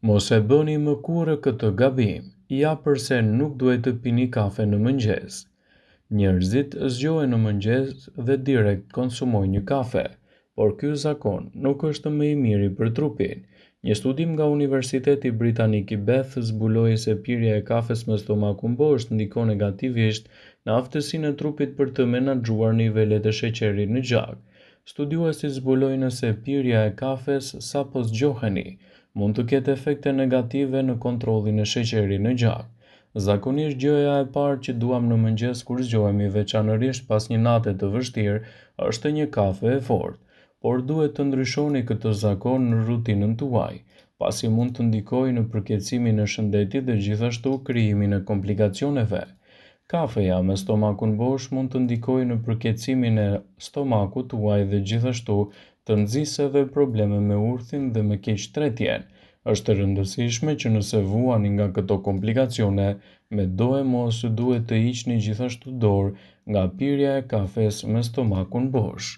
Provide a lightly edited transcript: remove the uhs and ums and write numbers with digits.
Mos e bëni më kurrë këtë gabim, ja përse nuk duhet të pini kafe në mëngjes. Njerëzit zgjohen në mëngjes dhe direkt konsumojnë një kafe, por ky zakon nuk është më i miri për trupin. Një studim nga Universiteti Britanik i Beth zbuloi se pirja e kafes me stomakun poshtë ndikon negativisht në aftësinë e trupit për të menaxhuar nivelet e sheqerit në gjak. Studiuesit zbulojnë se pirja e kafes sapo zgjoheni mund të ketë efekte negative në kontrollin e sheqerit në gjak. Zakonisht gjëja e parë që duam në mëngjes kur zgjohemi, veçanërisht pas një nate të vështirë, është një kafe e fortë, por duhet të ndryshoni këtë zakon në rutinën tuaj, pasi mund të ndikojë në përkeçimin e shëndetit dhe gjithashtu krijimin e komplikacioneve. Kafeja me stomakun bosh mund të ndikojë në përkeçimin e stomakut tuaj dhe gjithashtu të nxjisë edhe probleme me urthin dhe me keqtretjen. Është e rëndësishme që nëse vuani nga këto komplikacione, mos duhet të hiqni gjithashtu dorë nga pirja e kafes me stomakun bosh.